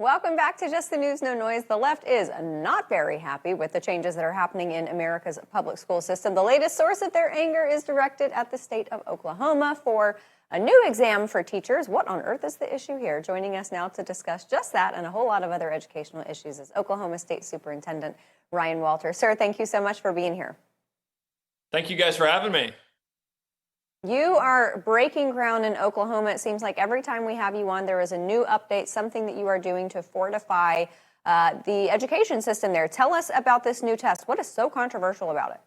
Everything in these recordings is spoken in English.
Welcome back to Just the News, No Noise. The left is not very happy with the changes that are happening in America's public school system. The latest source of their anger is directed at the state of Oklahoma for a new exam for teachers. What on earth is the issue here? Joining us now to discuss just that and a whole lot of other educational issues is Oklahoma State Superintendent Ryan Walter. Sir, thank you so much for being here. Thank you guys for having me. You are breaking ground in Oklahoma. It seems like every time we have you on, there is a new update, something that you are doing to fortify the education system there. Tell us about this new test. What is so controversial about it?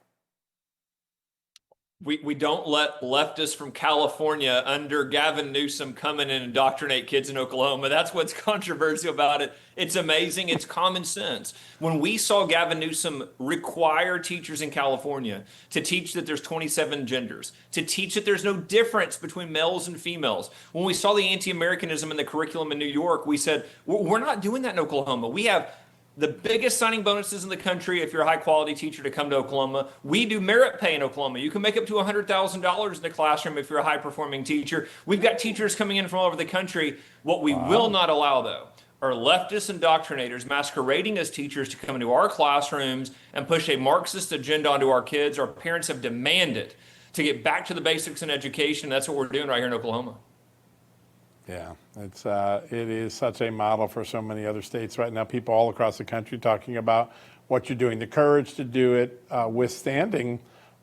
We don't let leftists from California under Gavin Newsom come in and indoctrinate kids in Oklahoma. That's what's controversial about it. It's amazing. It's common sense. When we saw Gavin Newsom require teachers in California to teach that there's 27 genders, to teach that there's no difference between males and females, when we saw the anti-Americanism in the curriculum in New York, we said, we're not doing that in Oklahoma. We have the biggest signing bonuses in the country if you're a high quality teacher to come to Oklahoma. We do merit pay in Oklahoma. You can make up to $100,000 in the classroom if you're a high performing teacher. We've got teachers coming in from all over the country. What we will not allow, though, are leftist indoctrinators masquerading as teachers to come into our classrooms and push a Marxist agenda onto our kids. Our parents have demanded to get back to the basics in education. That's what we're doing right here in Oklahoma. Yeah, it is such a model for so many other states right now. People all across the country talking about what you're doing, the courage to do it, withstanding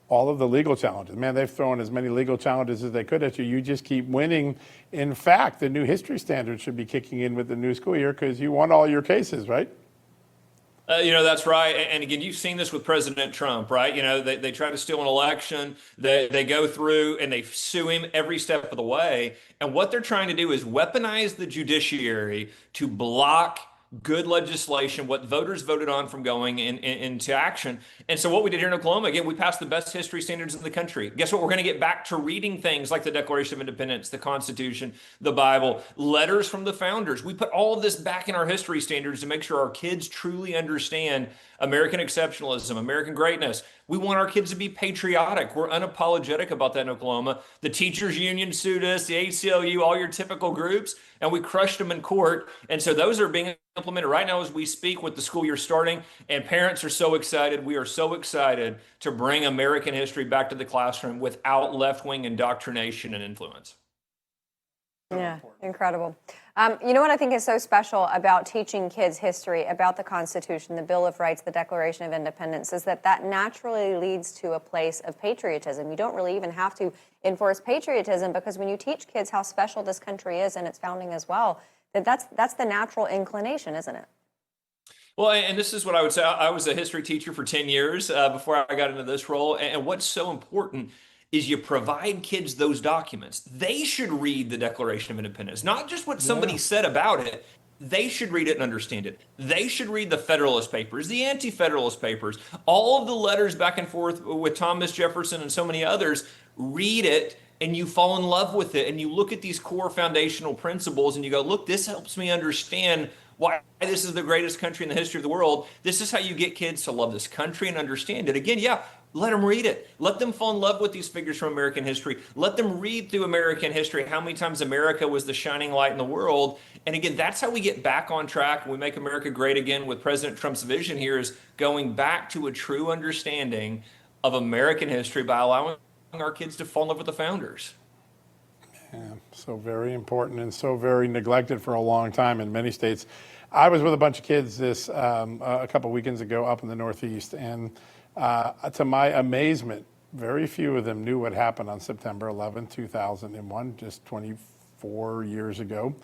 all of the legal challenges. Man, they've thrown as many legal challenges as they could at you. You just keep winning. In fact, the new history standards should be kicking in with the new school year because you won all your cases, right? That's right. And again, you've seen this with President Trump, right? They try to steal an election. They go through and they sue him every step of the way. And what they're trying to do is weaponize the judiciary to block good legislation, what voters voted on from going into action. And so what we did here in Oklahoma, again, we passed the best history standards in the country. Guess what? We're going to get back to reading things like the Declaration of Independence, the Constitution, the Bible, letters from the founders. We put all of this back in our history standards to make sure our kids truly understand American exceptionalism, American greatness. We want our kids to be patriotic. We're unapologetic about that in Oklahoma. The teachers union sued us, the ACLU, all your typical groups, and we crushed them in court. And so those are being implemented right now as we speak with the school year starting. And parents are so excited. We are so excited to bring American history back to the classroom without left-wing indoctrination and influence. Yeah, incredible. You know what I think is so special about teaching kids history, about the Constitution, the Bill of Rights, the Declaration of Independence, is that naturally leads to a place of patriotism. You don't really even have to enforce patriotism because when you teach kids how special this country is and its founding as well, that's the natural inclination, isn't it? Well, and this is what I would say. I was a history teacher for 10 years before I got into this role. And what's so important is you provide kids those documents. They should read the Declaration of Independence, not just what somebody said about it. They should read it and understand it. They should read the Federalist Papers, the Anti-Federalist Papers, all of the letters back and forth with Thomas Jefferson and so many others. Read it and you fall in love with it. And you look at these core foundational principles and you go, look, this helps me understand why this is the greatest country in the history of the world. This is how you get kids to love this country and understand it. Again, let them read it. Let them fall in love with these figures from American history. Let them read through American history, how many times America was the shining light in the world. And again, that's how we get back on track. We make America great again with President Trump's vision here is going back to a true understanding of American history by allowing our kids to fall in love with the founders. Yeah, so very important and so very neglected for a long time in many states. I was with a bunch of kids a couple weekends ago up in the Northeast, and to my amazement, very few of them knew what happened on September 11, 2001, just 24 years ago.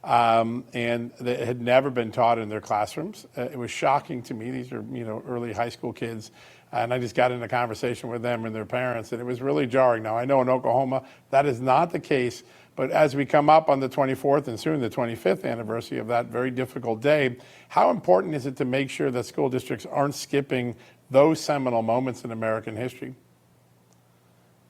And it had never been taught in their classrooms. It was shocking to me. These are, early high school kids. And I just got into conversation with them and their parents, and it was really jarring. Now, I know in Oklahoma, that is not the case. But as we come up on the 24th and soon the 25th anniversary of that very difficult day, how important is it to make sure that school districts aren't skipping those seminal moments in American history?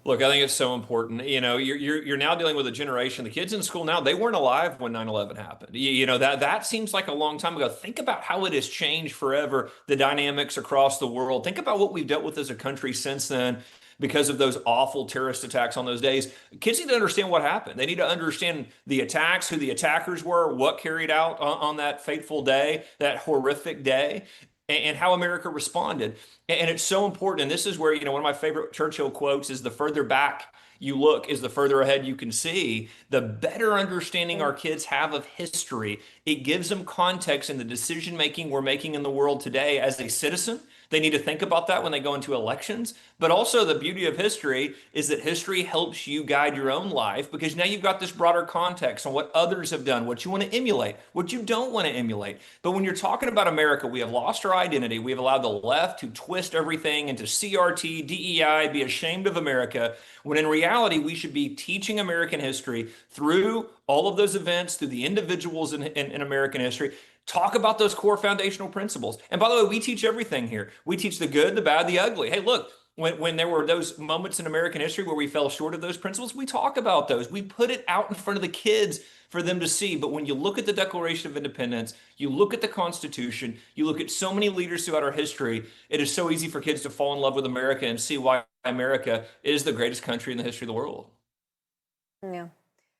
Look, I think it's so important. You're now dealing with a generation. The kids in school now, they weren't alive when 9/11 happened. That seems like a long time ago. Think about how it has changed forever, the dynamics across the world. Think about what we've dealt with as a country since then. because of those awful terrorist attacks on those days. Kids need to understand what happened. They need to understand the attacks, who the attackers were, what carried out on that fateful day, that horrific day, and how America responded. And it's so important. And this is where, one of my favorite Churchill quotes is, the further back you look is the further ahead you can see. The better understanding our kids have of history, it gives them context in the decision making we're making in the world today as a citizen. They need to think about that when they go into elections. But also, the beauty of history is that history helps you guide your own life, because now you've got this broader context on what others have done, what you want to emulate, what you don't want to emulate. But when you're talking about America, we have lost our identity. We have allowed the left to twist everything into CRT, DEI, be ashamed of America, when in reality, we should be teaching American history through all of those events, through the individuals in American history. Talk about those core foundational principles. And by the way, we teach everything here. We teach the good, the bad, the ugly. Hey, look, when there were those moments in American history where we fell short of those principles, we talk about those. We put it out in front of the kids for them to see. But when you look at the Declaration of Independence, you look at the Constitution, you look at so many leaders throughout our history, it is so easy for kids to fall in love with America and see why America is the greatest country in the history of the world. Yeah.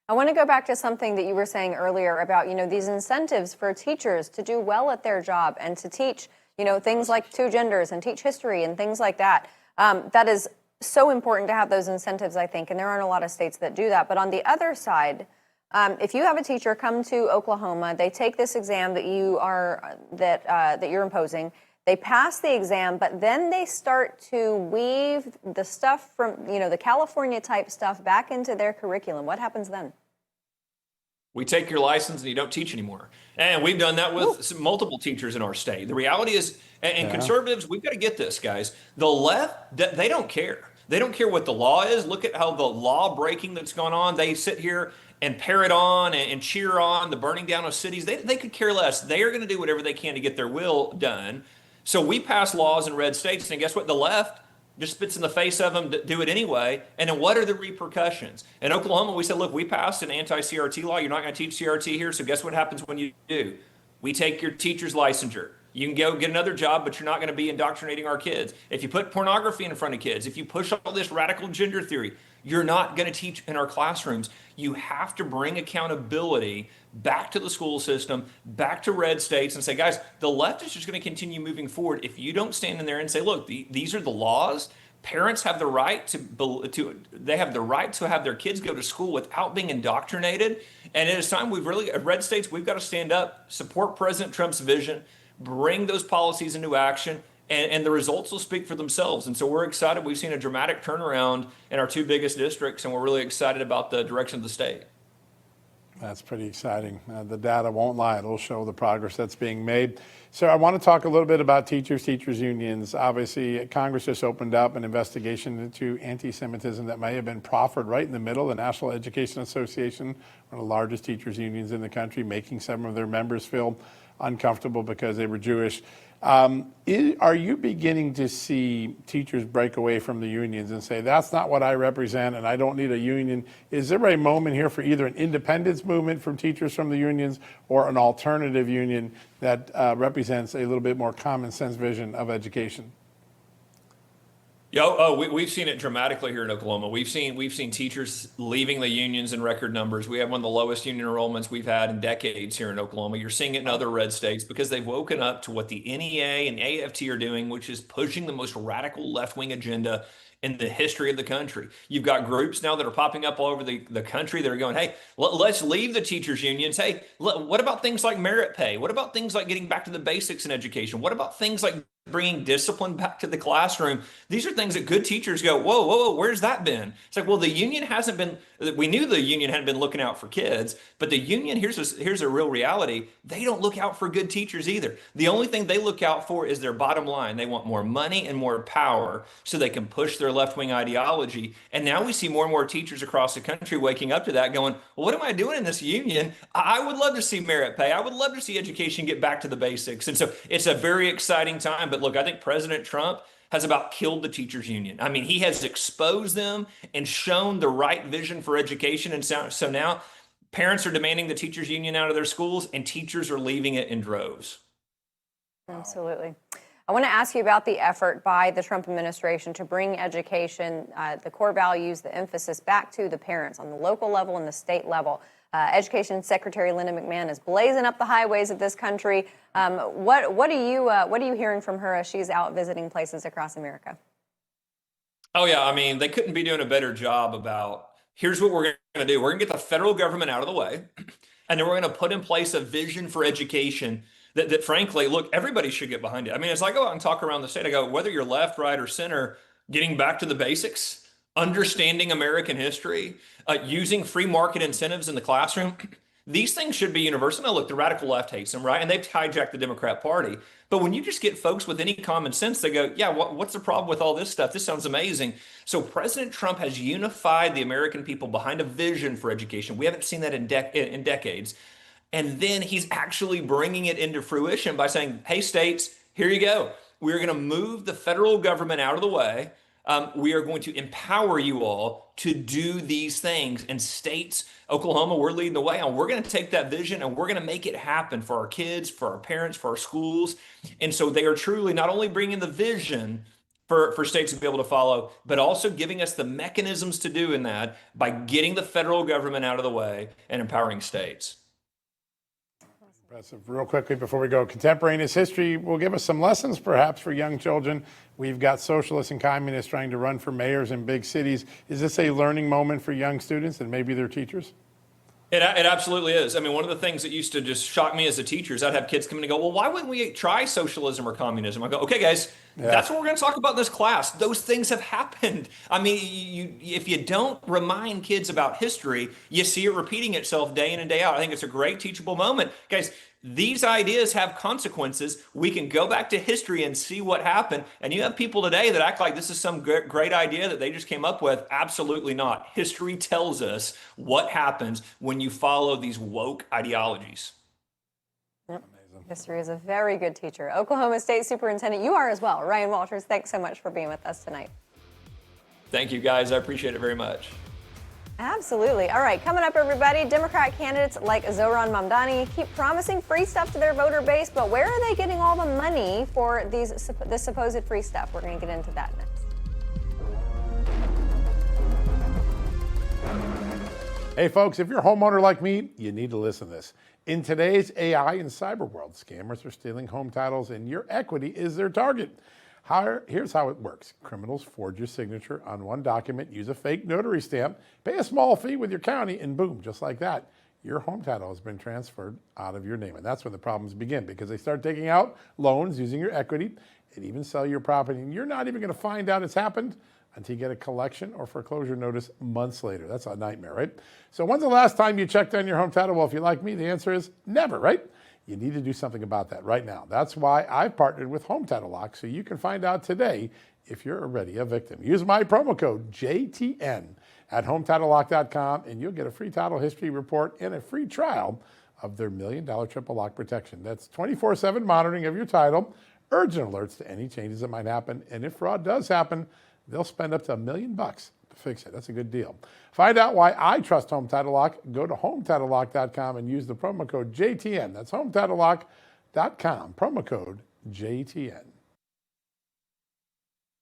I want to go back to something that you were saying earlier about, these incentives for teachers to do well at their job and to teach, things like two genders and teach history and things like that. That is so important to have those incentives, I think, and there aren't a lot of states that do that. But on the other side, if you have a teacher come to Oklahoma, they take this exam that you're imposing, they pass the exam, but then they start to weave the stuff from, the California type stuff back into their curriculum. What happens then? We take your license and you don't teach anymore. And we've done that with multiple teachers in our state. The reality is, and conservatives, we've got to get this, guys. The left, they don't care. They don't care what the law is. Look at how the law breaking that's gone on. They sit here and parrot on and cheer on the burning down of cities. They could care less. They are going to do whatever they can to get their will done. So we pass laws in red states, and guess what? The left just spits in the face of them to do it anyway. And then what are the repercussions? In Oklahoma, we said, look, we passed an anti-CRT law. You're not going to teach CRT here. So guess what happens when you do? We take your teacher's licensure. You can go get another job, but you're not going to be indoctrinating our kids. If you put pornography in front of kids, if you push all this radical gender theory, you're not going to teach in our classrooms. You have to bring accountability back to the school system, back to red states, and say, guys, the left is just going to continue moving forward. If you don't stand in there and say, look, these are the laws. Parents have the right they have the right to have their kids go to school without being indoctrinated. And it is time red states, we've got to stand up, support President Trump's vision, bring those policies into action, and the results will speak for themselves. And so we're excited. We've seen a dramatic turnaround in our two biggest districts, and we're really excited about the direction of the state. That's pretty exciting. The data won't lie. It'll show the progress that's being made. So I want to talk a little bit about teachers unions. Obviously, Congress just opened up an investigation into anti-Semitism that may have been proffered right in the middle. The National Education Association, one of the largest teachers unions in the country, making some of their members feel uncomfortable because they were Jewish. Are you beginning to see teachers break away from the unions and say, that's not what I represent and I don't need a union? Is there a moment here for either an independence movement from teachers from the unions or an alternative union that represents a little bit more common sense vision of education? We've seen it dramatically here in Oklahoma. We've seen teachers leaving the unions in record numbers. We have one of the lowest union enrollments we've had in decades here in Oklahoma. You're seeing it in other red states because they've woken up to what the NEA and AFT are doing, which is pushing the most radical left-wing agenda in the history of the country. You've got groups now that are popping up all over the country that are going, hey, let's leave the teachers unions. Hey, what about things like merit pay? What about things like getting back to the basics in education? What about things like bringing discipline back to the classroom? These are things that good teachers go, whoa, where's that been? It's like, well, the union hasn't been, we knew the union hadn't been looking out for kids, but the union, here's a real reality. They don't look out for good teachers either. The only thing they look out for is their bottom line. They want more money and more power so they can push their left-wing ideology. And now we see more and more teachers across the country waking up to that going, well, what am I doing in this union? I would love to see merit pay. I would love to see education get back to the basics. And so it's a very exciting time. But look, I think President Trump has about killed the teachers union. I mean, he has exposed them and shown the right vision for education. And so now parents are demanding the teachers union out of their schools and teachers are leaving it in droves. Absolutely. I want to ask you about the effort by the Trump administration to bring education, the core values, the emphasis back to the parents on the local level and the state level. Education Secretary Linda McMahon is blazing up the highways of this country. What are you hearing from her as she's out visiting places across America? Oh, yeah. I mean, they couldn't be doing a better job about here's what we're going to do. We're going to get the federal government out of the way, and then we're going to put in place a vision for education that frankly, look, everybody should get behind it. I mean, as I go out and talk around the state, I go, whether you're left, right, or center, getting back to the basics, understanding American history, using free market incentives in the classroom. These things should be universal. Now, look, the radical left hates them, right? And they've hijacked the Democrat Party. But when you just get folks with any common sense, they go, yeah, what's the problem with all this stuff? This sounds amazing. So President Trump has unified the American people behind a vision for education. We haven't seen that in decades. And then he's actually bringing it into fruition by saying, hey, states, here you go. We're going to move the federal government out of the way. We are going to empower you all to do these things. And states, Oklahoma, we're leading the way. And we're going to take that vision and we're going to make it happen for our kids, for our parents, for our schools. And so they are truly not only bringing the vision for states to be able to follow, but also giving us the mechanisms to do in that by getting the federal government out of the way and empowering states. Impressive. Real quickly before we go, contemporaneous history will give us some lessons perhaps for young children. We've got socialists and communists trying to run for mayors in big cities. Is this a learning moment for young students and maybe their teachers? It absolutely is. I mean, one of the things that used to just shock me as a teacher is I'd have kids come in and go, well, why wouldn't we try socialism or communism? I go, okay, guys, that's what we're going to talk about in this class. Those things have happened. I mean, if you don't remind kids about history, you see it repeating itself day in and day out. I think it's a great teachable moment. Guys, these ideas have consequences. We can go back to history and see what happened. And you have people today that act like this is some great idea that they just came up with. Absolutely not. History tells us what happens when you follow these woke ideologies. Yep. History is a very good teacher. Oklahoma State Superintendent, you are as well. Ryan Walters, thanks so much for being with us tonight. Thank you, guys. I appreciate it very much. Absolutely. All right, coming up, everybody, Democrat candidates like Zohran Mamdani keep promising free stuff to their voter base, but where are they getting all the money for this supposed free stuff? We're going to get into that next. Hey, folks, if you're a homeowner like me, you need to listen to this. In today's AI and cyber world, scammers are stealing home titles and your equity is their target. Here's how it works. Criminals forge your signature on one document, use a fake notary stamp, pay a small fee with your county, and boom, just like that, your home title has been transferred out of your name. And that's when the problems begin because they start taking out loans using your equity and even sell your property. And you're not even going to find out it's happened until you get a collection or foreclosure notice months later. That's a nightmare, right? So when's the last time you checked on your home title? Well, if you're like me, the answer is never, right? You need to do something about that right now. That's why I've partnered with Home Title Lock so you can find out today if you're already a victim. Use my promo code JTN at HometitleLock.com and you'll get a free title history report and a free trial of their $1 million triple lock protection. That's 24/7 monitoring of your title, urgent alerts to any changes that might happen, and if fraud does happen, they'll spend up to $1 million to fix it. That's a good deal. Find out why I trust Home Title Lock. Go to HometitleLock.com and use the promo code JTN. That's HometitleLock.com, promo code JTN.